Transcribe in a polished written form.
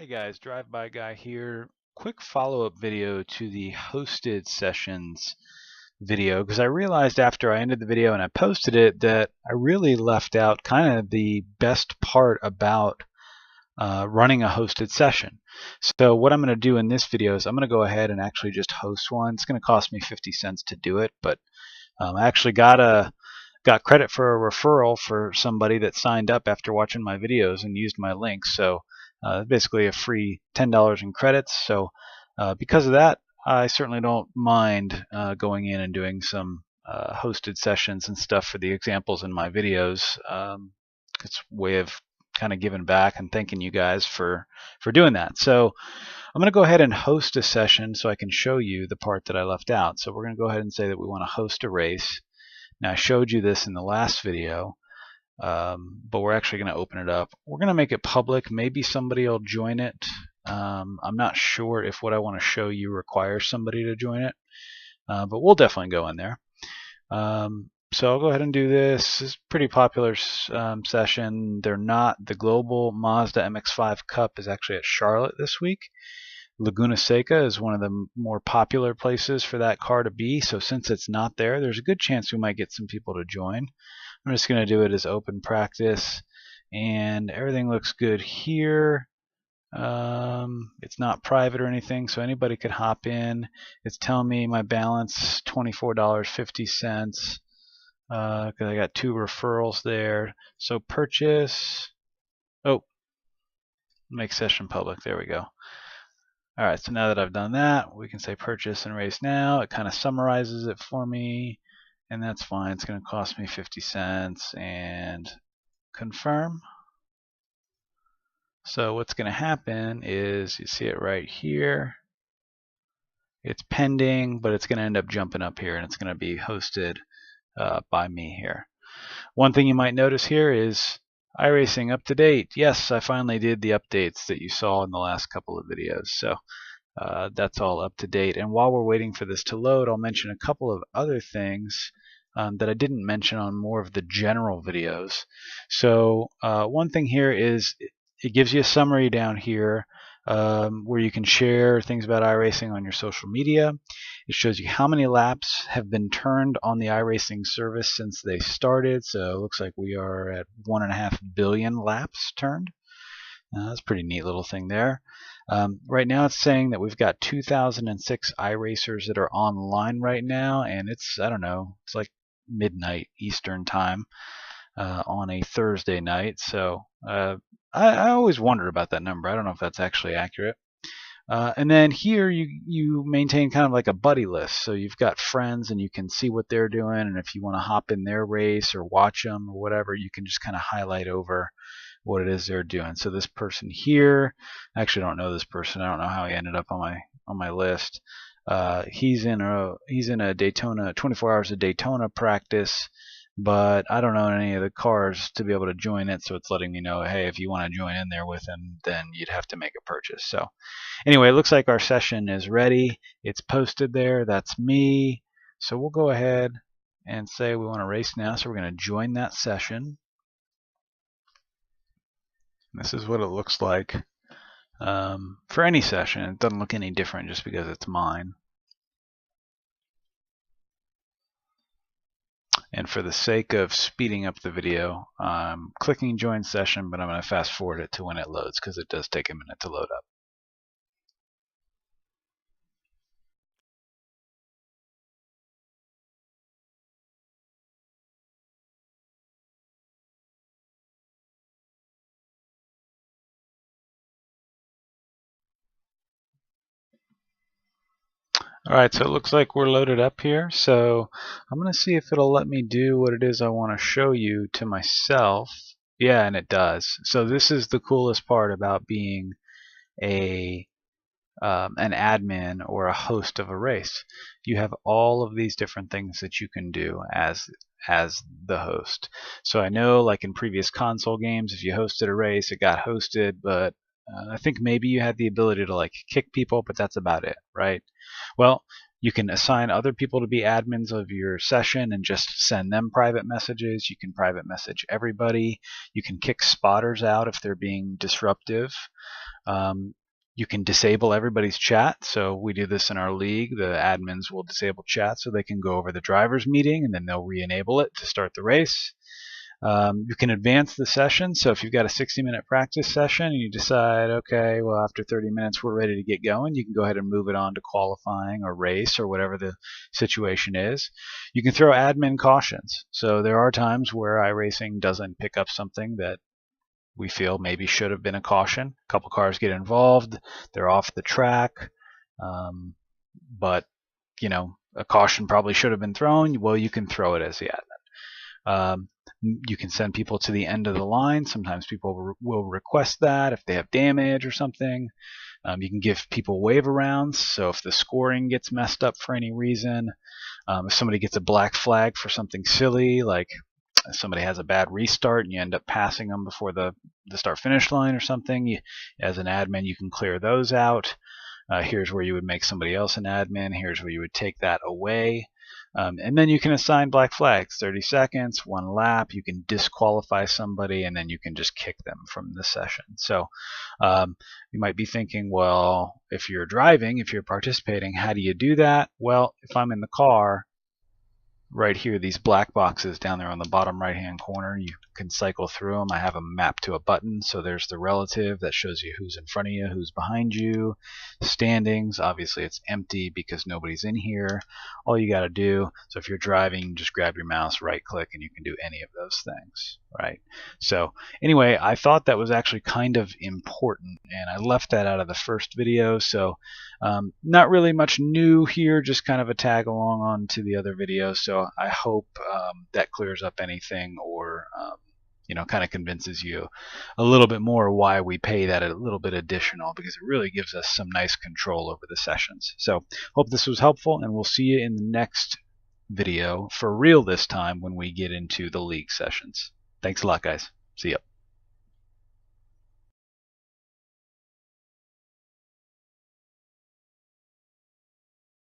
Hey guys, drive-by guy here. Quick follow-up video to the hosted sessions video because I realized after I ended the video and I posted it that I really left out kind of the best part about running a hosted session. So what I'm going to do in this video is I'm going to go ahead and actually just host one. It's going to cost me 50 cents to do it, but I actually got credit for a referral for somebody that signed up after watching my videos and used my links. So basically a free $10 in credits. So because of that, I certainly don't mind going in and doing some hosted sessions and stuff for the examples in my videos. It's a way of kind of giving back and thanking you guys for doing that. So I'm going to go ahead and host a session so I can show you the part that I left out. So we're going to go ahead and say that we want to host a race. Now I showed you this in the last video, but we're actually going to open it up. We're going to make it public. Maybe somebody will join it. I'm not sure if what I want to show you requires somebody to join it, but we'll definitely go in there. So I'll go ahead and do this. This is a pretty popular session. They're not. The Global Mazda MX-5 Cup is actually at Charlotte this week. Laguna Seca is one of the more popular places for that car to be. So since it's not there, there's a good chance we might get some people to join. I'm just going to do it as open practice, and everything looks good here. It's not private or anything, so anybody could hop in. It's telling me my balance $24.50 because I got 2 referrals there. So purchase. Oh, make session public. There we go. All right, so now that I've done that, we can say purchase and race now. It kind of summarizes it for me, and that's fine. It's going to cost me 50 cents and confirm. So what's going to happen is you see it right here. It's pending, but it's going to end up jumping up here, and it's going to be hosted by me here. One thing you might notice here is iRacing up to date. Yes, I finally did the updates that you saw in the last couple of videos. So that's all up to date. And while we're waiting for this to load, I'll mention a couple of other things that I didn't mention on more of the general videos. So one thing here is it gives you a summary down here where you can share things about iRacing on your social media. It shows you how many laps have been turned on the iRacing service since they started. So it looks like we are at 1.5 billion laps turned. That's a pretty neat little thing there. Right now it's saying that we've got 2006 iRacers that are online right now, and it's, I don't know, it's like midnight Eastern time on a Thursday night. So I always wondered about that number. I don't know if that's actually accurate. And then here you maintain kind of like a buddy list. So you've got friends and you can see what they're doing, and if you want to hop in their race or watch them or whatever, you can just kind of highlight over what it is they're doing. So this person here, I actually don't know this person. I don't know how he ended up on my list. He's in a Daytona 24 hours of Daytona practice, but I don't own any of the cars to be able to join it, so it's letting me know, hey, if you want to join in there with him, then you'd have to make a purchase. So anyway, it looks like our session is ready. It's posted there. That's me. So we'll go ahead and say we want to race now. So we're going to join that session. This is what it looks like for any session. It doesn't look any different just because it's mine. And for the sake of speeding up the video, I'm clicking join session, but I'm going to fast forward it to when it loads because it does take a minute to load up. Alright, so it looks like we're loaded up here. So I'm going to see if it'll let me do what it is I want to show you to myself. Yeah, and it does. So this is the coolest part about being an admin or a host of a race. You have all of these different things that you can do as the host. So I know, like in previous console games, if you hosted a race, it got hosted, but I think maybe you had the ability to like kick people, but that's about it, right? Well, You can assign other people to be admins of your session and just send them private messages. You can private message everybody. You can kick spotters out if they're being disruptive. You can disable everybody's chat. So we do this in our league. The admins will disable chat so they can go over the driver's meeting, and then they'll re-enable it to start the race. You can advance the session. So if you've got a 60-minute practice session and you decide, okay, well, after 30 minutes we're ready to get going, you can go ahead and move it on to qualifying or race or whatever the situation is. You can throw admin cautions. So there are times where iRacing doesn't pick up something that we feel maybe should have been a caution. A couple cars get involved, they're off the track, but a caution probably should have been thrown. Well, you can throw it as the admin. You can send people to the end of the line. Sometimes people will request that if they have damage or something. You can give people wave arounds. So if the scoring gets messed up for any reason, if somebody gets a black flag for something silly, like somebody has a bad restart and you end up passing them before the start finish line or something, as an admin you can clear those out. Here's where you would make somebody else an admin. Here's where you would take that away. And then you can assign black flags, 30 seconds, 1 lap. You can disqualify somebody, and then you can just kick them from the session. So you might be thinking, well, if you're driving, if you're participating, how do you do that? Well, if I'm in the car, right here, these black boxes down there on the bottom right hand corner, you can cycle through them. I have them mapped to a button. So there's the relative that shows you who's in front of you, who's behind you. Standings, obviously it's empty because nobody's in here. All you got to do, so if you're driving, just grab your mouse, right click, and you can do any of those things, right? So anyway, I thought that was actually kind of important, and I left that out of the first video. So not really much new here, just kind of a tag along on to the other video. So I hope that clears up anything, or kind of convinces you a little bit more why we pay that a little bit additional, because it really gives us some nice control over the sessions. So hope this was helpful, and we'll see you in the next video, for real this time, when we get into the league sessions. Thanks a lot, guys. See ya.